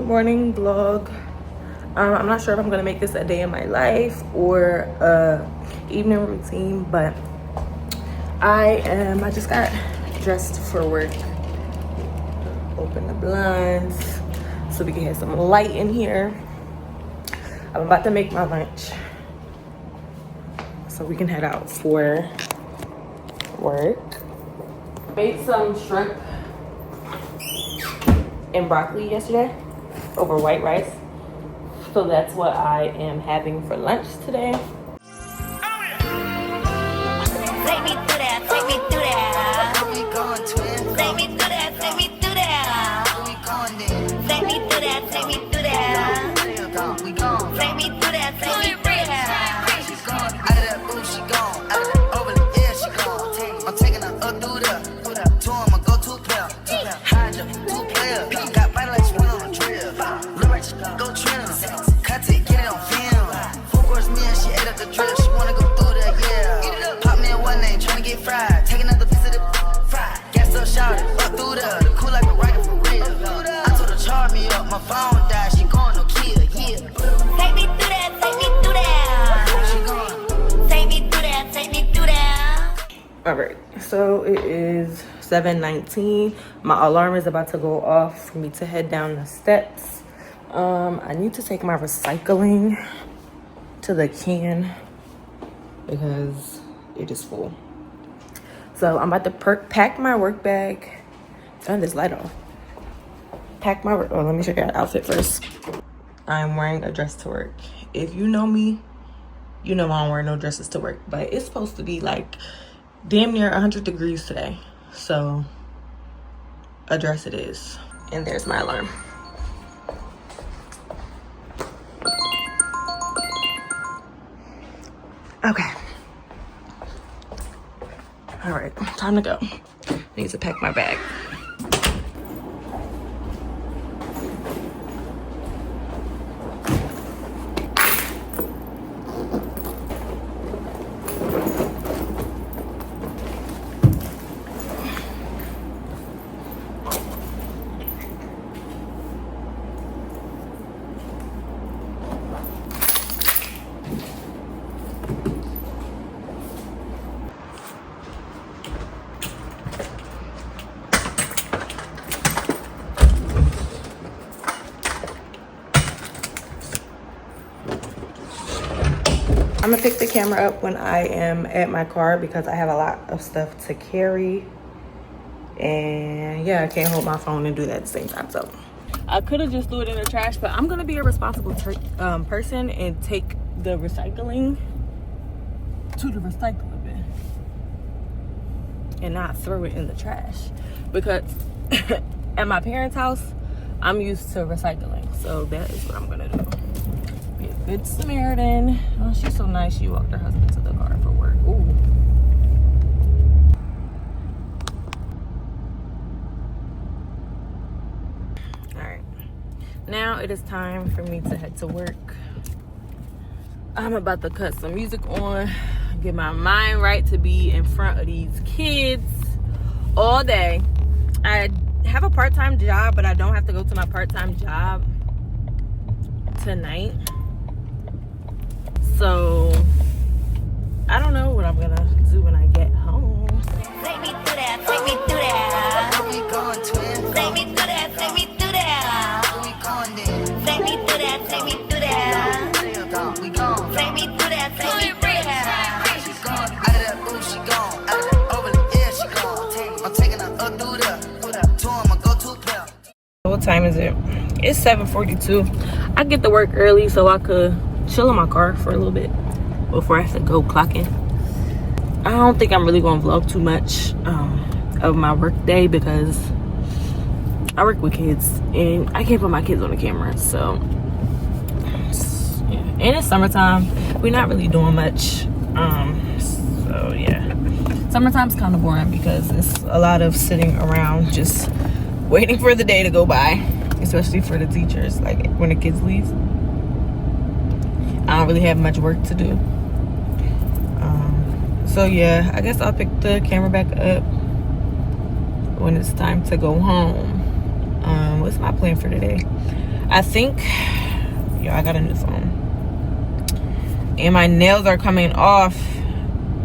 morning vlog. I'm not sure if I'm gonna make this a day in my life or a evening routine, but I just got dressed for work. Open the blinds so we can have some light in here. I'm about to make my lunch so we can head out for work. Made some shrimp and broccoli yesterday over white rice. So that's what I am having for lunch today. Take me through that, take me through that. Where we going, twin? Take me through that, take me through that. Where we going then? Take me through that, take me through that. We gone. Take me through that, take me through that. She gone. Out of that booth, she gone. Out of that over the air, she gone. I'm taking her up through the tour, I'ma go to player. Hydra, 2 players. Got body like she went on a drill. Look like she go trim. Cut it, get it on film. 4 course meal, she ate up the drill. She wanna go through that, yeah. Pop me in one name, tryna get fried. Take another piece of the fried. Gas up, shout it, up through the cool like a rocket for real. I told her charge me up, my phone died. She going no kill, yeah. Take me through that, take me through that. She going. Take me through that, take me through that. All right, so it is 7:19. My alarm is about to go off for me to head down the steps. I need to take my recycling to the can because it is full. So I'm about to pack my work bag. Turn this light off. Pack my work. Oh, let me check out outfit first. I'm wearing a dress to work. If you know me, you know I don't wear no dresses to work, but it's supposed to be like damn near 100 degrees today. So a dress it is. And there's my alarm. Okay. All right, time to go. I need to pack my bag. I'm gonna pick the camera up when I am at my car because I have a lot of stuff to carry. And yeah, I can't hold my phone and do that at the same time. So I could have just threw it in the trash, but I'm gonna be a responsible person and take the recycling to the recycling bin and not throw it in the trash. Because at my parents' house, I'm used to recycling. So that is what I'm gonna do. Be a good Samaritan. Oh, she's so nice. She walked her husband to the car for work. Ooh. All right. Now it is time for me to head to work. I'm about to cut some music on, get my mind right to be in front of these kids all day. I have a part-time job, but I don't have to go to my part-time job tonight. So I don't know what I'm gonna do when I get home. Take me through that, take me through that. Where we going, twin? Take me through that, take me through that. Where we going then? Take me through that, take me through that. We gone. Take me through that, take me through that. She gone. Out of that booth, she gone. Out of that over the air, she gone. I'm taking her up through the tour, I'ma go to player. What time is it? It's 7:42. I get to work early so I could chill in my car for a little bit before I have to go clocking. I don't think I'm really gonna vlog too much of my work day because I work with kids and I can't put my kids on the camera. So yeah. And it's summertime. We're not really doing much. So yeah, summertime's kind of boring because it's a lot of sitting around just waiting for the day to go by, especially for the teachers. Like when the kids leave, I don't really have much work to do. So yeah, I guess I'll pick the camera back up when it's time to go home. What's my plan for today? I think, I got a new phone. And my nails are coming off.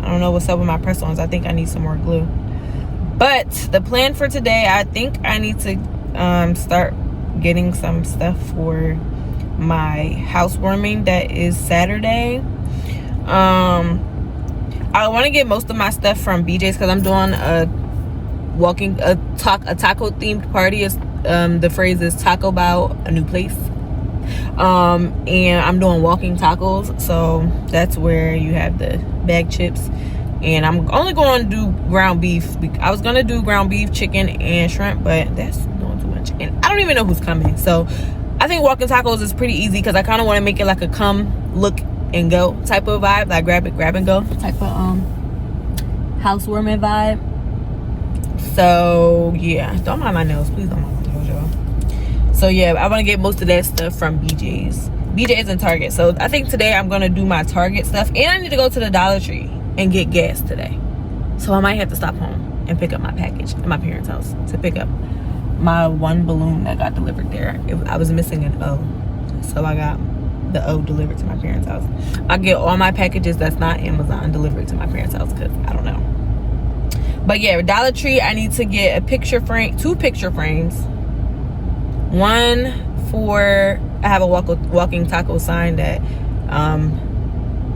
I don't know what's up with my press-ons. I think I need some more glue. But the plan for today, I think I need to start getting some stuff for my housewarming that is Saturday. I want to get most of my stuff from BJ's because I'm doing a taco themed party. The phrase is taco bow, a new place. And I'm doing walking tacos, so that's where you have the bag chips. And I'm only going to do ground beef. I was going to do ground beef, chicken, and shrimp, but that's doing too much. And I don't even know who's coming. So I think walking tacos is pretty easy because I kind of want to make it like a come, look, and go type of vibe. Like grab and go type of housewarming vibe. So yeah, don't mind my nails. Please don't mind my nails, y'all. So yeah, I want to get most of that stuff from BJ's and Target. So I think today I'm going to do my Target stuff. And I need to go to the Dollar Tree and get gas today. So I might have to stop home and pick up my package at my parents' house to pick up my one balloon that got delivered there. I was missing an O. So I got the O delivered to my parents' house. I get all my packages that's not Amazon delivered to my parents' house because I don't know. But yeah, Dollar Tree, I need to get a picture frame, 2 picture frames. One for, I have a walking taco sign that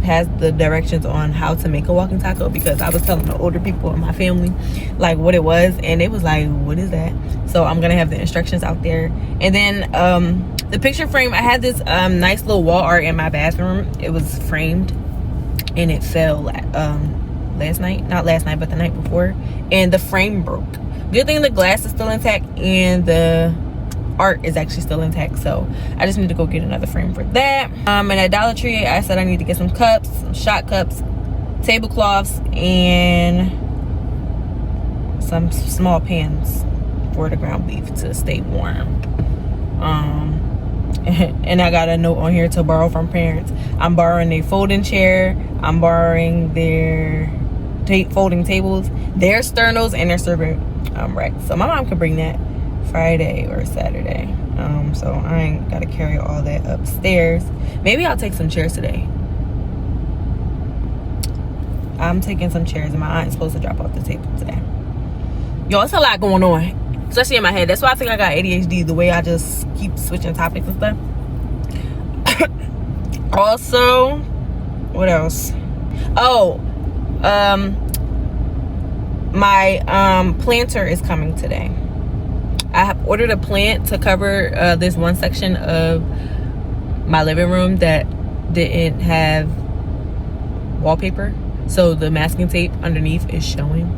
has the directions on how to make a walking taco, because I was telling the older people in my family like what it was, and they was like, what is that? So I'm gonna have the instructions out there. And then the picture frame, I had this nice little wall art in my bathroom. It was framed and it fell last night, not last night but the night before, and the frame broke. Good thing the glass is still intact and the art is actually still intact, so I just need to go get another frame for that. And at Dollar Tree, I said I need to get some cups, some shot cups, tablecloths, and some small pans for the ground beef to stay warm. And I got a note on here to borrow from parents. I'm borrowing a folding chair, I'm borrowing their folding tables, their sternos, and their serving racks. So my mom could bring that Friday or Saturday. So I ain't gotta carry all that upstairs. Maybe I'll take some chairs today. I'm taking some chairs, and my aunt's supposed to drop off the table today. Yo, it's a lot going on, especially in my head. That's why I think I got ADHD, the way I just keep switching topics and stuff. Also, what else? Oh, my planter is coming today. I have ordered a plant to cover this one section of my living room that didn't have wallpaper, so the masking tape underneath is showing.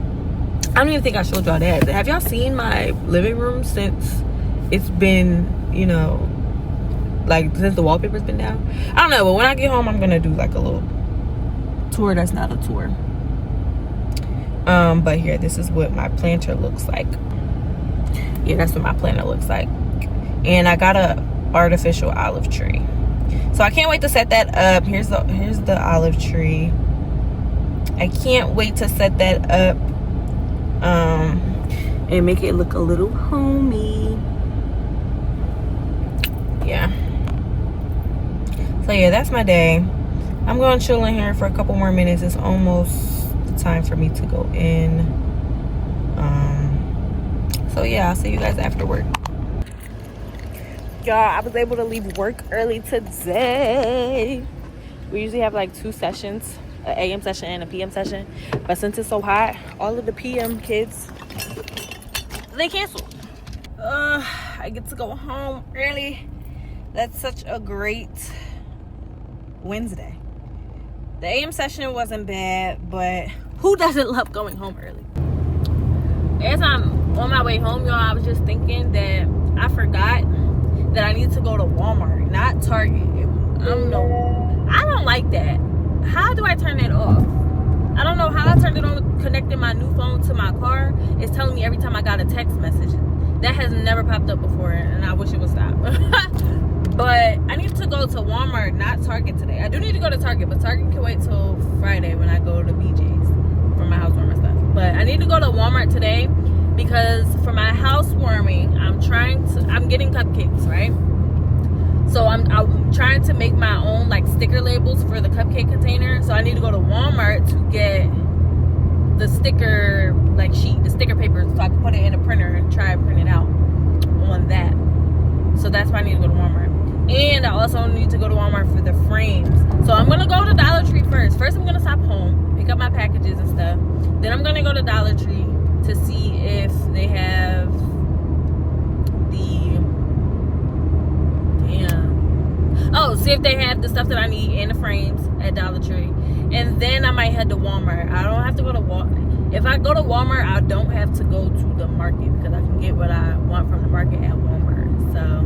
I don't even think I showed y'all that. Have y'all seen my living room since it's been, like since the wallpaper's been down? I don't know, but when I get home I'm gonna do like a little tour that's not a tour. But here, this is what my planter looks like. Yeah, that's what my planter looks like. And I got a artificial olive tree, so I can't wait to set that up. Here's the olive tree. I can't wait to set that up and make it look a little homey. Yeah. So yeah, that's my day. I'm going to chill in here for a couple more minutes. It's almost the time for me to go in. So yeah, I'll see you guys after work. Y'all, I was able to leave work early today. We usually have like 2 sessions, an AM session and a PM session. But since it's so hot, all of the PM kids, they canceled. I get to go home early. That's such a great Wednesday. The AM session wasn't bad, but who doesn't love going home early? As I'm on my way home, y'all, I was just thinking that I forgot that I need to go to Walmart, not Target. I don't like that. How do I turn that off? I don't know how I turned it on, connecting my new phone to my car. It's telling me every time I got a text message. That has never popped up before, and I wish it would stop. But I need to go to Walmart, not Target today. I do need to go to Target, but Target can wait till Friday when I go to BJ's for my housewarming stuff. But I need to go to Walmart today because for my housewarming, I'm getting cupcakes, right? So I'm trying to make my own like sticker labels for the cupcake container. So I need to go to Walmart to get the sticker like sheet, the sticker paper, so I can put it in a printer and try and print it out on that. So that's why I need to go to Walmart. And I also need to go to Walmart for the frames. So I'm gonna go to Dollar Tree first. First I'm gonna stop home, pick up my packages and stuff. Then I'm gonna go to Dollar Tree to see if they have see if they have the stuff that I need in the frames at Dollar Tree. And then I might head to Walmart. I don't have to go to Walmart. If I go to Walmart, I don't have to go to the market because I can get what I want from the market at Walmart. So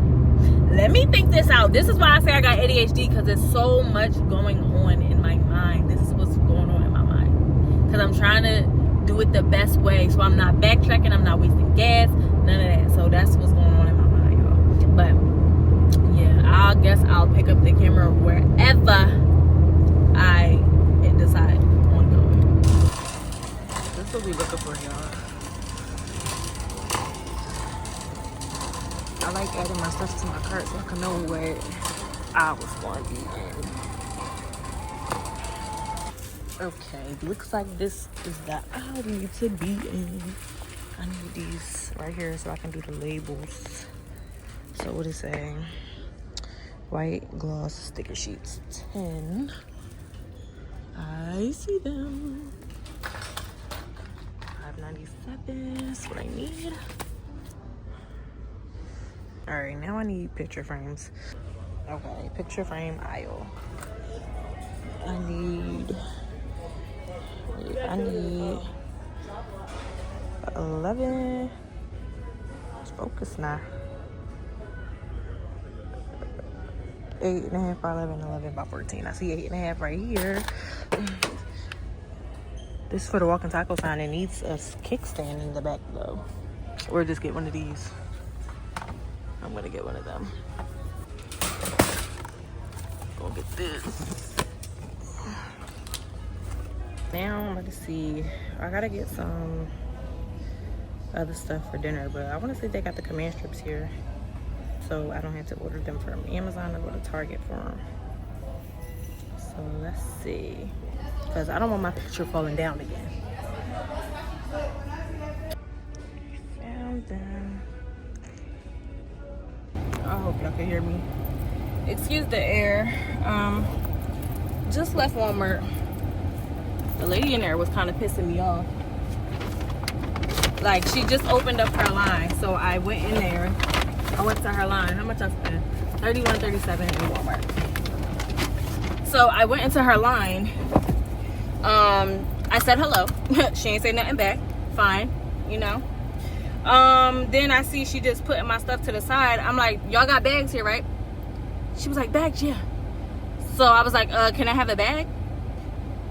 let me think this out. This is why I say I got ADHD, because there's so much going on in my mind. This is what's going on in my mind. Because I'm trying to do it the best way. So I'm not backtracking. I'm not wasting gas. None of that. So that's what's going on in my mind, y'all. But I guess I'll pick up the camera wherever I decide on going. This is what we looking for, y'all. I like adding my stuff to my cart so I can know where I was going to be in. Okay, looks like this is the aisle we need to be in. I need these right here so I can do the labels. So what is it saying? White gloss sticker sheets, 10. I see them. 5.97 is what I need. All right, now I need picture frames. Okay, picture frame aisle. I need 11. Focus now. 8.5 by 11 by 14. I see 8.5 right here. This is for the walking taco sign. It needs a kickstand in the back though. Or just get one of these. I'm gonna get one of them. Go get this. Now I'm gonna see. I gotta get some other stuff for dinner, but I wanna see if they got the command strips here, so I don't have to order them from Amazon or go to Target for them. So let's see, because I don't want my picture falling down again. Found them. I hope y'all can hear me. Excuse the air. Just left Walmart. The lady in there was kind of pissing me off. Like, she just opened up her line, so I went in there. I went to her line. How much I spent? $31.37 in Walmart. So I went into her line. I said hello. She ain't say nothing back. Fine, you know. Then I see she just putting my stuff to the side. I'm like, y'all got bags here, right? She was like, bags, yeah. So I was like, can I have a bag?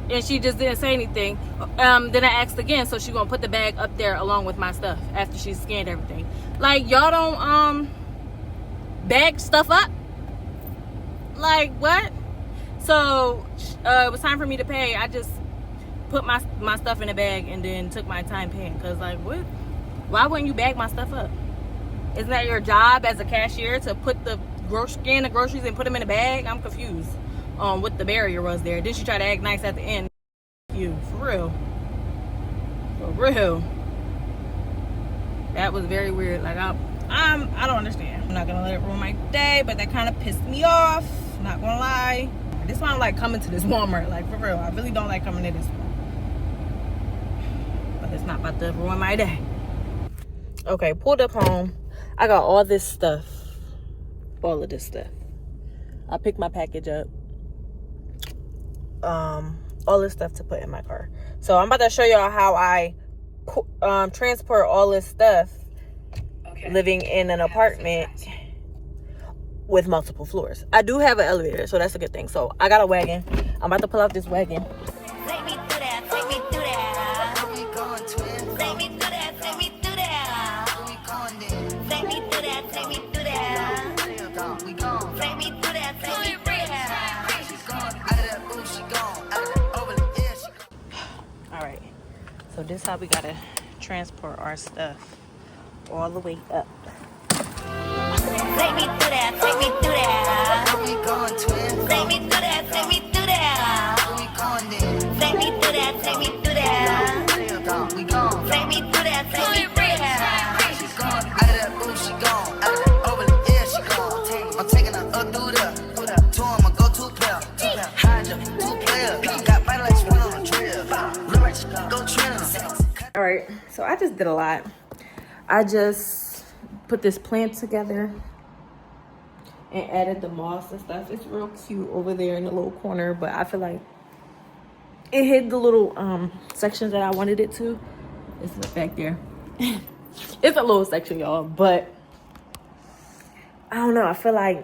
And she just didn't say anything. Then I asked again, so she gonna put the bag up there along with my stuff after she scanned everything. Like, y'all don't bag stuff up? Like, what? So it was time for me to pay. I just put my stuff in a bag and then took my time paying. Cause like, what? Why wouldn't you bag my stuff up? Isn't that your job as a cashier to put scan the groceries and put them in a bag? I'm confused on what the barrier was there. Then she tried to act nice at the end. You, for real. For real. That was very weird. Like, I don't understand. I'm not gonna let it ruin my day, but that kind of pissed me off. Not gonna lie. This is why I don't like coming to this Walmart. Like, for real. I really don't like coming to this one. But it's not about to ruin my day. Okay, pulled up home. I got all this stuff. All of this stuff. I picked my package up. All this stuff to put in my car. So I'm about to show y'all how I transport all this stuff, living in an apartment with multiple floors. I do have an elevator, so that's a good thing. So I got a wagon. I'm about to pull out this wagon. Take me through that, take me through that. Where we going, twin? Take me through that, take me through that. Where we going then? Take me through that, take me through that. We gone. Take me through that, take me through that. She gone out of that booth, she gone out of that over the edge, she gone. All right. So this is how we gotta transport our stuff all the way up. Take me through that, take me through that. So I just did a lot. I just put this plant together and added the moss and stuff. It's real cute over there in the little corner, but I feel like it hid the little sections that I wanted it to. It's back there. It's a little section, y'all, but I don't know. I feel like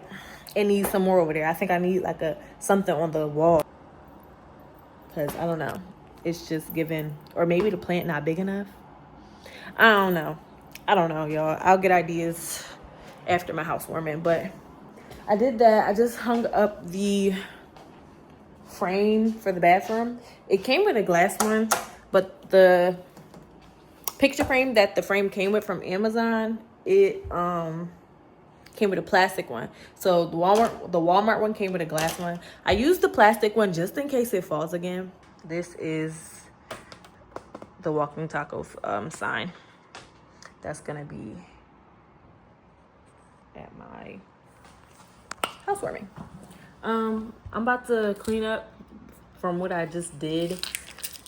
it needs some more over there. I think I need like something on the wall, because I don't know. It's just giving, or maybe the plant not big enough. I don't know, y'all. I'll get ideas after my housewarming, but I did that. I just hung up the frame for the bathroom. It came with a glass one, but the picture frame that the frame came with from Amazon, it came with a plastic one. So the Walmart one came with a glass one. I used the plastic one just in case it falls again. This is the walking tacos sign. That's gonna be at my housewarming. I'm about to clean up from what I just did,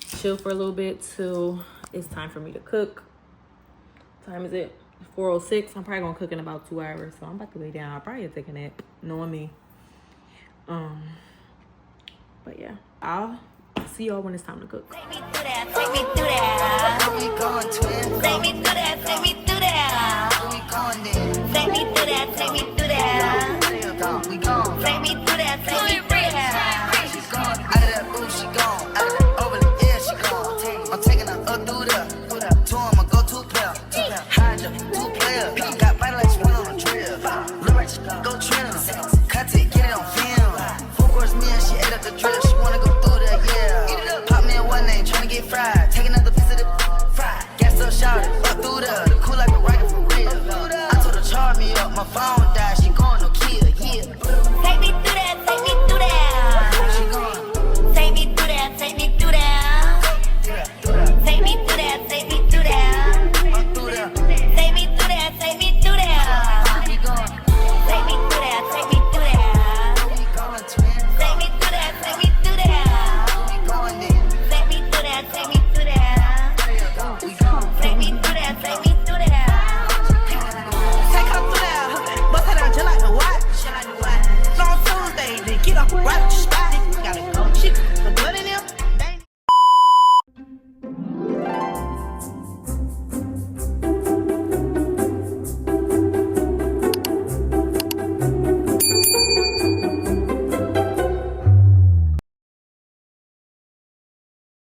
chill for a little bit till it's time for me to cook. What time is it? 4:06. I'm probably gonna cook in about 2 hours, so I'm about to lay down. I'll probably take a nap, knowing me. But yeah, I'll see y'all when it's time to cook. Take me through that, take me through that. How we going, twin? Take me through that, take me